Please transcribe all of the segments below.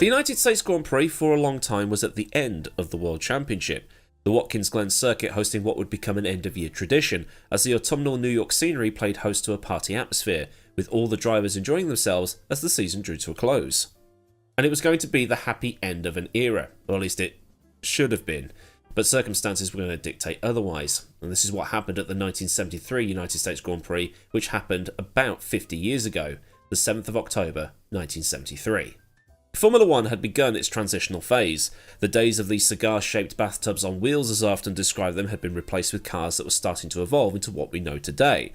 The United States Grand Prix for a long time was at the end of the World Championship, the Watkins Glen circuit hosting what would become an end-of-year tradition, as the autumnal New York scenery played host to a party atmosphere, with all the drivers enjoying themselves as the season drew to a close. And it was going to be the happy end of an era, or at least it should have been, but circumstances were going to dictate otherwise, and this is what happened at the 1973 United States Grand Prix, which happened about 50 years ago, the 7th of October 1973. Formula 1 had begun its transitional phase. The days of these cigar-shaped bathtubs on wheels, as I often describe them, had been replaced with cars that were starting to evolve into what we know today.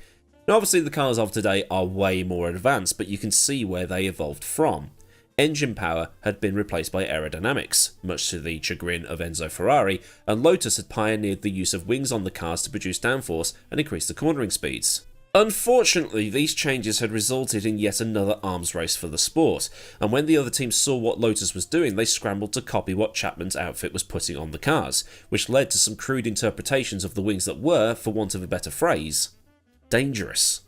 Now obviously the cars of today are way more advanced, but you can see where they evolved from. Engine power had been replaced by aerodynamics, much to the chagrin of Enzo Ferrari, and Lotus had pioneered the use of wings on the cars to produce downforce and increase the cornering speeds. Unfortunately, these changes had resulted in yet another arms race for the sport, and when the other teams saw what Lotus was doing, they scrambled to copy what Chapman's outfit was putting on the cars, which led to some crude interpretations of the wings that were, for want of a better phrase, dangerous.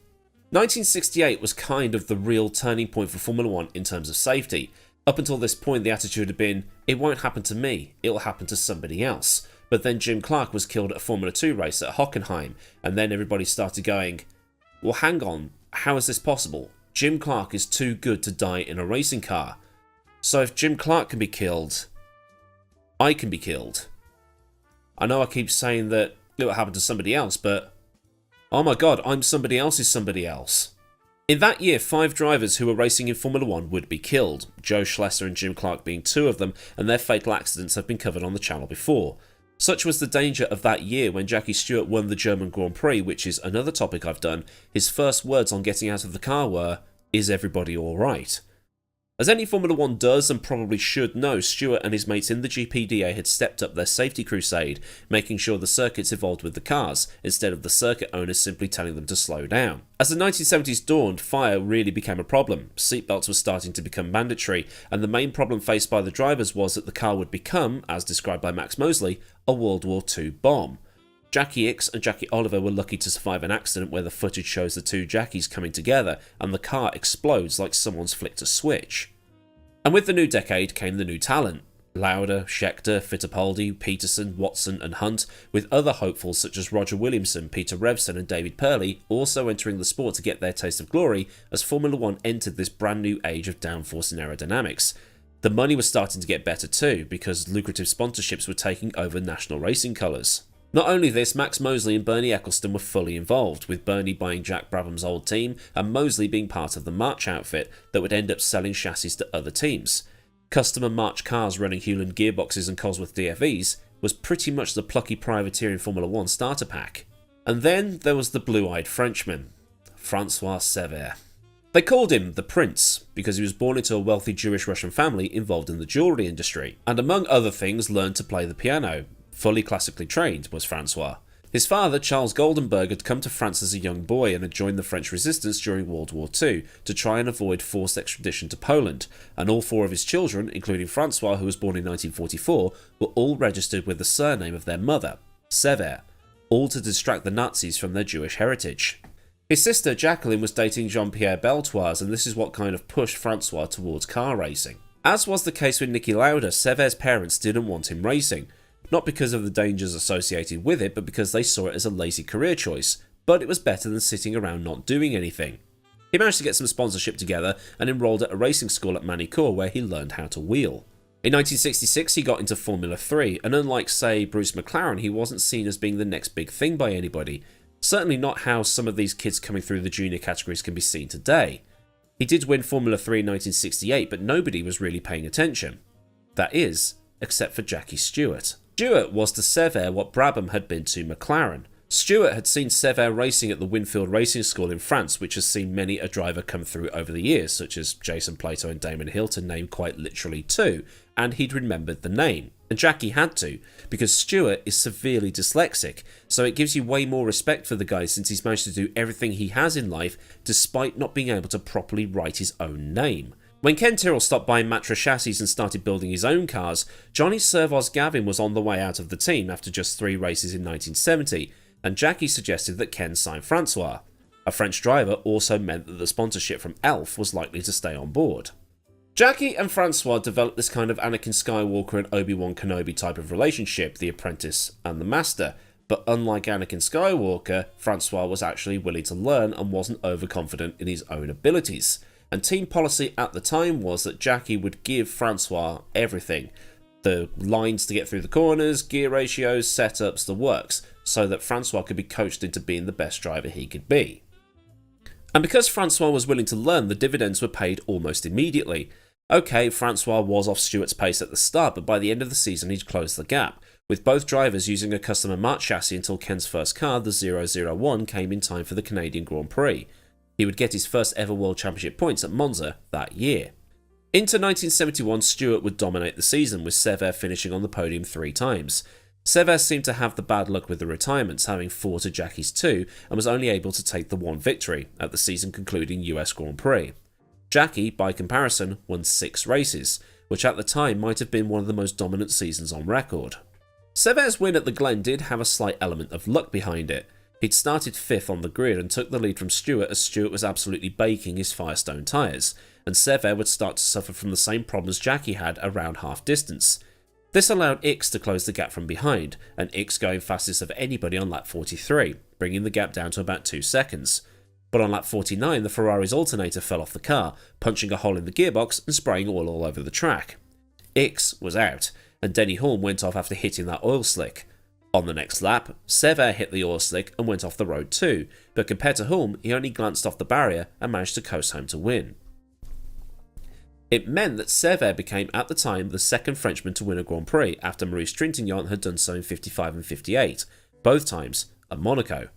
1968 was kind of the real turning point for Formula 1 in terms of safety. Up until this point, the attitude had been, it won't happen to me, it'll happen to somebody else. But then Jim Clark was killed at a Formula 2 race at Hockenheim, and then everybody started going, well, hang on, how is this possible? Jim Clark is too good to die in a racing car. So if Jim Clark can be killed, I can be killed. I know I keep saying that it will happen to somebody else, but oh my god, I'm somebody else's somebody else. In that year, 5 drivers who were racing in Formula 1 would be killed, Joe Schlesser and Jim Clark being 2 of them, and their fatal accidents have been covered on the channel before. Such was the danger of that year when Jackie Stewart won the German Grand Prix, which is another topic I've done. His first words on getting out of the car were, "Is everybody alright?" As any Formula 1 does and probably should know, Stewart and his mates in the GPDA had stepped up their safety crusade, making sure the circuits evolved with the cars, instead of the circuit owners simply telling them to slow down. As the 1970s dawned, fire really became a problem. Seatbelts were starting to become mandatory, and the main problem faced by the drivers was that the car would become, as described by Max Mosley, a World War II bomb. Jackie Ickx and Jackie Oliver were lucky to survive an accident where the footage shows the 2 Jackies coming together and the car explodes like someone's flicked a switch. And with the new decade came the new talent. Lauda, Scheckter, Fittipaldi, Peterson, Watson and Hunt, with other hopefuls such as Roger Williamson, Peter Revson and David Purley also entering the sport to get their taste of glory as Formula 1 entered this brand new age of downforce and aerodynamics. The money was starting to get better too, because lucrative sponsorships were taking over national racing colours. Not only this, Max Mosley and Bernie Ecclestone were fully involved, with Bernie buying Jack Brabham's old team and Mosley being part of the March outfit that would end up selling chassis to other teams. Customer March cars running Hewland gearboxes and Cosworth DFEs was pretty much the plucky privateer in Formula 1 starter pack. And then there was the blue-eyed Frenchman, Francois Cevert. They called him the Prince because he was born into a wealthy Jewish-Russian family involved in the jewellery industry, and among other things learned to play the piano. Fully classically trained was Francois. His father, Charles Goldenberg, had come to France as a young boy and had joined the French resistance during World War II to try and avoid forced extradition to Poland, and all 4 of his children, including Francois, who was born in 1944, were all registered with the surname of their mother, Cevert, all to distract the Nazis from their Jewish heritage. His sister, Jacqueline, was dating Jean-Pierre Beltoise, and this is what kind of pushed Francois towards car racing. As was the case with Niki Lauda, Severt's parents didn't want him racing. Not because of the dangers associated with it, but because they saw it as a lazy career choice. But it was better than sitting around not doing anything. He managed to get some sponsorship together and enrolled at a racing school at Manicourt where he learned how to wheel. In 1966 he got into Formula 3, and unlike say Bruce McLaren, he wasn't seen as being the next big thing by anybody. Certainly not how some of these kids coming through the junior categories can be seen today. He did win Formula 3 in 1968, but nobody was really paying attention. That is, except for Jackie Stewart. Stewart was to Cevert what Brabham had been to McLaren. Stewart had seen Cevert racing at the Winfield Racing School in France, which has seen many a driver come through over the years, such as Jason Plato and Damon Hill, to name quite literally 2, and he'd remembered the name. And Jackie had to, because Stewart is severely dyslexic, so it gives you way more respect for the guy since he's managed to do everything he has in life despite not being able to properly write his own name. When Ken Tyrrell stopped buying Matra chassis and started building his own cars, Johnny Servoz Gavin was on the way out of the team after just 3 races in 1970, and Jackie suggested that Ken sign Francois. A French driver also meant that the sponsorship from Elf was likely to stay on board. Jackie and Francois developed this kind of Anakin Skywalker and Obi-Wan Kenobi type of relationship, the apprentice and the master. But unlike Anakin Skywalker, Francois was actually willing to learn and wasn't overconfident in his own abilities. And team policy at the time was that Jackie would give Francois everything. The lines to get through the corners, gear ratios, setups, the works, so that Francois could be coached into being the best driver he could be. And because Francois was willing to learn, the dividends were paid almost immediately. Okay, Francois was off Stewart's pace at the start, but by the end of the season he'd closed the gap, with both drivers using a custom Mart chassis until Ken's first car, the 001, came in time for the Canadian Grand Prix. He would get his first ever World Championship points at Monza that year. Into 1971, Stewart would dominate the season, with Cevert finishing on the podium 3 times. Cevert seemed to have the bad luck with the retirements, having 4 to Jackie's 2, and was only able to take the 1 victory at the season concluding US Grand Prix. Jackie, by comparison, won 6 races, which at the time might have been one of the most dominant seasons on record. Cevert's win at the Glen did have a slight element of luck behind it. He'd started 5th on the grid and took the lead from Stewart as Stewart was absolutely baking his Firestone tyres, and Cevert would start to suffer from the same problems Jackie had around half distance. This allowed Ix to close the gap from behind, and Ix going fastest of anybody on lap 43, bringing the gap down to about 2 seconds. But on lap 49, the Ferrari's alternator fell off the car, punching a hole in the gearbox and spraying oil all over the track. Ix was out, and Denny Hulme went off after hitting that oil slick. On the next lap, Cevert hit the oil slick and went off the road too, but compared to Hulme, he only glanced off the barrier and managed to coast home to win. It meant that Cevert became at the time the second Frenchman to win a Grand Prix after Maurice Trintignant had done so in 55 and 58, both times at Monaco.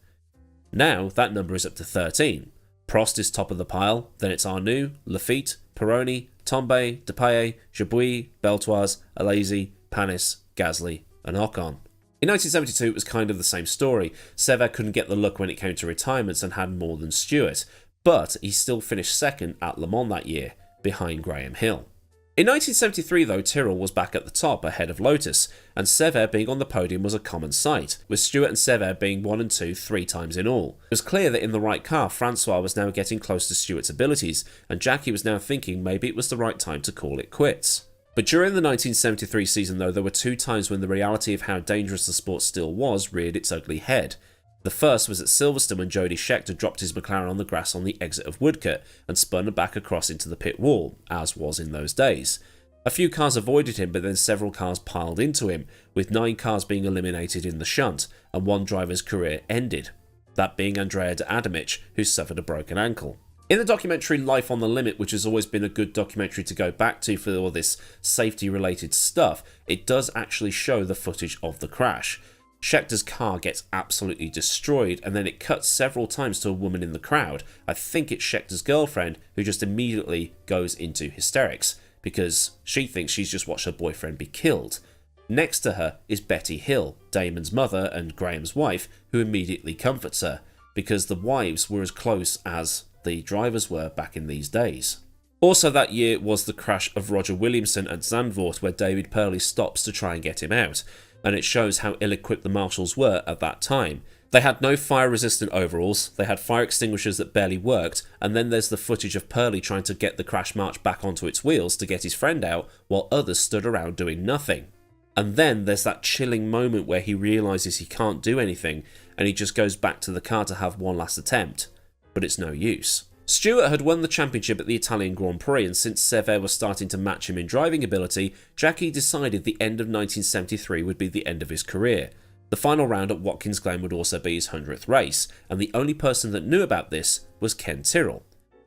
Now that number is up to 13. Prost is top of the pile, then it's Arnoux, Lafitte, Pironi, Tombe, Depailler, Jabouille, Beltoise, Alesi, Panis, Gasly and Ocon. In 1972 it was kind of the same story. Cevert couldn't get the luck when it came to retirements and had more than Stewart, but he still finished second at Le Mans that year, behind Graham Hill. In 1973 though, Tyrrell was back at the top ahead of Lotus, and Cevert being on the podium was a common sight, with Stewart and Cevert being 1 and 2 3 times in all. It was clear that in the right car, Francois was now getting close to Stewart's abilities, and Jackie was now thinking maybe it was the right time to call it quits. But during the 1973 season though, there were 2 times when the reality of how dangerous the sport still was reared its ugly head. The first was at Silverstone when Jody Scheckter dropped his McLaren on the grass on the exit of Woodcote and spun back across into the pit wall, as was in those days. A few cars avoided him, but then several cars piled into him, with 9 cars being eliminated in the shunt, and 1 driver's career ended, that being Andrea de Adamic, who suffered a broken ankle. In the documentary Life on the Limit, which has always been a good documentary to go back to for all this safety-related stuff, it does actually show the footage of the crash. Schecter's car gets absolutely destroyed, and then it cuts several times to a woman in the crowd. I think it's Schecter's girlfriend, who just immediately goes into hysterics, because she thinks she's just watched her boyfriend be killed. Next to her is Betty Hill, Damon's mother and Graham's wife, who immediately comforts her, because the wives were as close as the drivers were back in these days. Also that year was the crash of Roger Williamson at Zandvoort, where David Purley stops to try and get him out, and it shows how ill-equipped the marshals were at that time. They had no fire-resistant overalls, they had fire extinguishers that barely worked, and then there's the footage of Purley trying to get the crash march back onto its wheels to get his friend out, while others stood around doing nothing. And then there's that chilling moment where he realises he can't do anything, and he just goes back to the car to have one last attempt. But it's no use. Stewart had won the championship at the Italian Grand Prix, and since Cevert was starting to match him in driving ability, Jackie decided the end of 1973 would be the end of his career. The final round at Watkins Glen would also be his 100th race, and the only person that knew about this was Ken Tyrrell.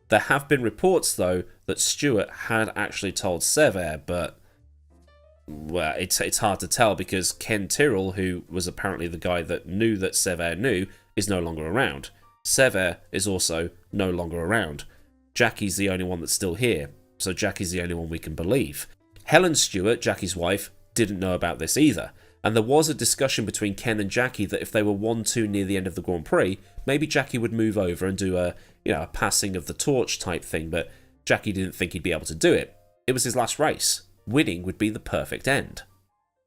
There have been reports, though, that Stewart had actually told Cevert, but well, it's hard to tell because Ken Tyrrell, who was apparently the guy that knew that Cevert knew, is no longer around. Cevert is also no longer around. Jackie's the only one that's still here, so Jackie's the only one we can believe. Helen Stewart, Jackie's wife, didn't know about this either, and there was a discussion between Ken and Jackie that if they were 1-2 near the end of the Grand Prix, maybe Jackie would move over and do a passing of the torch type thing, but Jackie didn't think he'd be able to do it. It was his last race. Winning would be the perfect end.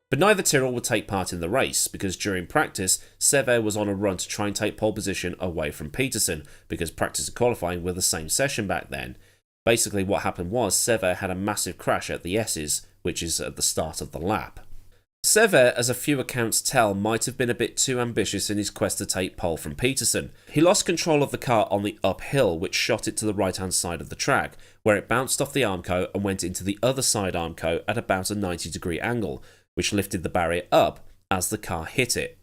But neither Tyrrell would take part in the race, because during practice, Cevert was on a run to try and take pole position away from Peterson, because practice and qualifying were the same session back then. Basically what happened was Cevert had a massive crash at the S's, which is at the start of the lap. Cevert, as a few accounts tell, might have been a bit too ambitious in his quest to take pole from Peterson. He lost control of the car on the uphill, which shot it to the right hand side of the track, where it bounced off the Armco and went into the other side Armco at about a 90-degree angle, which lifted the barrier up as the car hit it.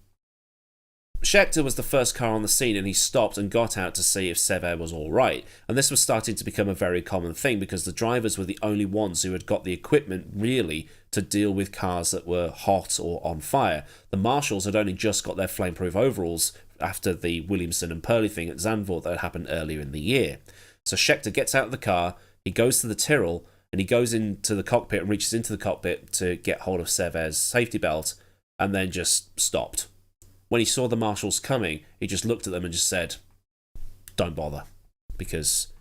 Scheckter was the first car on the scene, and he stopped and got out to see if Cevert was alright, and this was starting to become a very common thing because the drivers were the only ones who had got the equipment really to deal with cars that were hot or on fire. The marshals had only just got their flameproof overalls after the Williamson and Purley thing at Zandvoort that had happened earlier in the year. So Scheckter gets out of the car, he goes to the Tyrrell, and he goes into the cockpit and reaches into the cockpit to get hold of Severt's safety belt, and then just stopped. When he saw the marshals coming, he just looked at them and just said, "Don't bother," because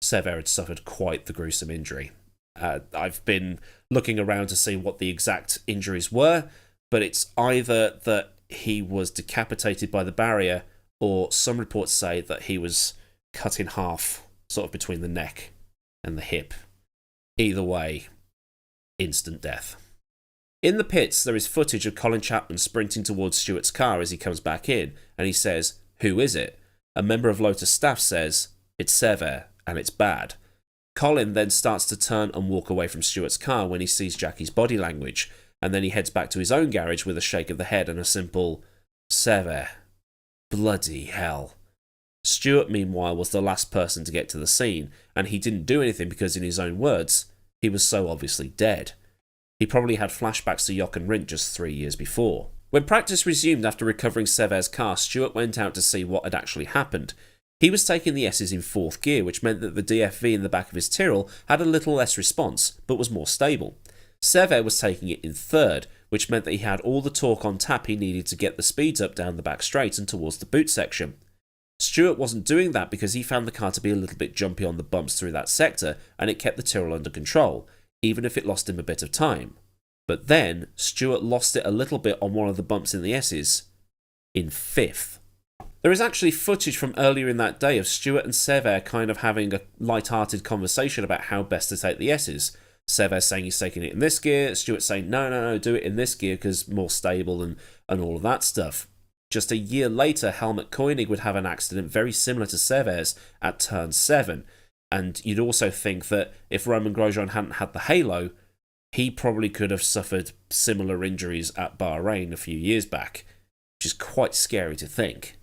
Cevert had suffered quite the gruesome injury. I've been looking around to see what the exact injuries were, but it's either that he was decapitated by the barrier, or some reports say that he was cut in half, sort of between the neck and the hip. Either way, instant death. In the pits, there is footage of Colin Chapman sprinting towards Stewart's car as he comes back in, and he says, "Who is it?" A member of Lotus staff says, "It's Cevert, and it's bad." Colin then starts to turn and walk away from Stewart's car when he sees Jackie's body language, and then he heads back to his own garage with a shake of the head and a simple, "Cevert. Bloody hell." Stewart, meanwhile, was the last person to get to the scene, and he didn't do anything because, in his own words, he was so obviously dead. He probably had flashbacks to Jochen Rindt just 3 years before. When practice resumed after recovering Severt's car, Stewart went out to see what had actually happened. He was taking the S's in 4th gear, which meant that the DFV in the back of his Tyrrell had a little less response, but was more stable. Cevert was taking it in 3rd, which meant that he had all the torque on tap he needed to get the speeds up down the back straight and towards the boot section. Stewart wasn't doing that because he found the car to be a little bit jumpy on the bumps through that sector, and it kept the Tyrrell under control, even if it lost him a bit of time. But then, Stewart lost it a little bit on one of the bumps in the S's, in 5th. There is actually footage from earlier in that day of Stewart and Cevert kind of having a light-hearted conversation about how best to take the S's. Cevert saying he's taking it in this gear, Stewart saying, no, do it in this gear because more stable and all of that stuff. Just a year later, Helmut Koenig would have an accident very similar to Severt's at turn 7, and you'd also think that if Romain Grosjean hadn't had the halo, he probably could have suffered similar injuries at Bahrain a few years back, which is quite scary to think.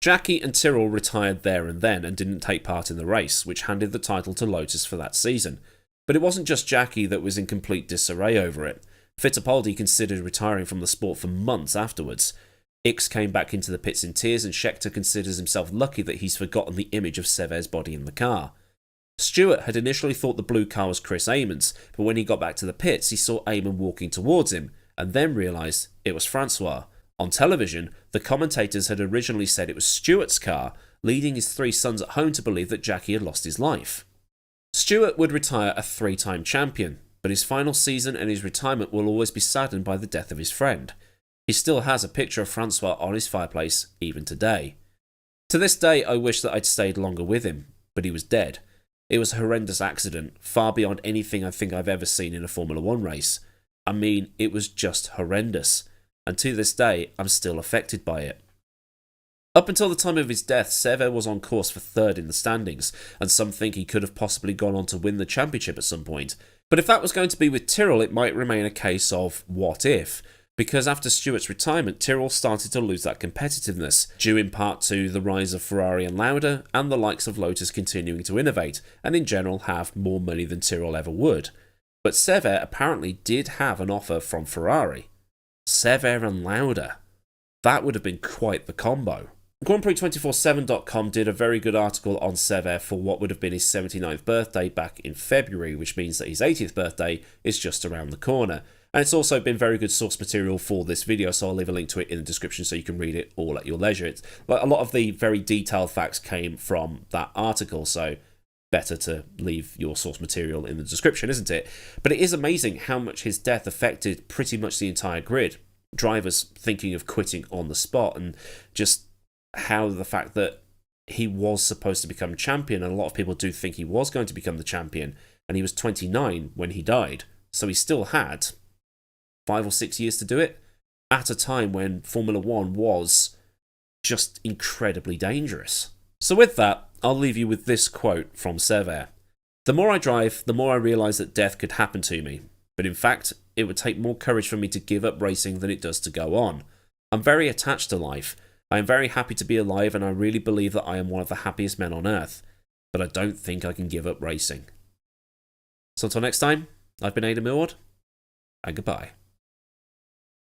Jackie and Tyrrell retired there and then and didn't take part in the race, which handed the title to Lotus for that season. But it wasn't just Jackie that was in complete disarray over it. Fittipaldi considered retiring from the sport for months afterwards. Ickx came back into the pits in tears, and Scheckter considers himself lucky that he's forgotten the image of Severt's body in the car. Stewart had initially thought the blue car was Chris Amon's, but when he got back to the pits, he saw Amon walking towards him, and then realised it was Francois. On television, the commentators had originally said it was Stewart's car, leading his 3 sons at home to believe that Jackie had lost his life. Stewart would retire a 3-time champion, but his final season and his retirement will always be saddened by the death of his friend. He still has a picture of Francois on his fireplace, even today. To this day, I wish that I'd stayed longer with him, but he was dead. It was a horrendous accident, far beyond anything I think I've ever seen in a Formula 1 race. I mean, it was just horrendous, and to this day, I'm still affected by it. Up until the time of his death, Cevert was on course for 3rd in the standings, and some think he could have possibly gone on to win the championship at some point. But if that was going to be with Tyrrell, it might remain a case of what if, because after Stewart's retirement, Tyrrell started to lose that competitiveness, due in part to the rise of Ferrari and Lauda, and the likes of Lotus continuing to innovate, and in general have more money than Tyrrell ever would. But Cevert apparently did have an offer from Ferrari. Cevert and Lauda. That would have been quite the combo. GrandPrix247.com did a very good article on Cevert for what would have been his 79th birthday back in February, which means that his 80th birthday is just around the corner. And it's also been very good source material for this video, so I'll leave a link to it in the description so you can read it all at your leisure. It's like a lot of the very detailed facts came from that article, so better to leave your source material in the description, isn't it? But it is amazing how much his death affected pretty much the entire grid. Drivers thinking of quitting on the spot, and just how the fact that he was supposed to become champion, and a lot of people do think he was going to become the champion, and he was 29 when he died, so he still had 5 or 6 years to do it, at a time when Formula 1 was just incredibly dangerous. So with that, I'll leave you with this quote from Cevert. "The more I drive, the more I realise that death could happen to me, but in fact, it would take more courage for me to give up racing than it does to go on. I'm very attached to life. I am very happy to be alive, and I really believe that I am one of the happiest men on earth, but I don't think I can give up racing." So until next time, I've been Ada Millward, and goodbye.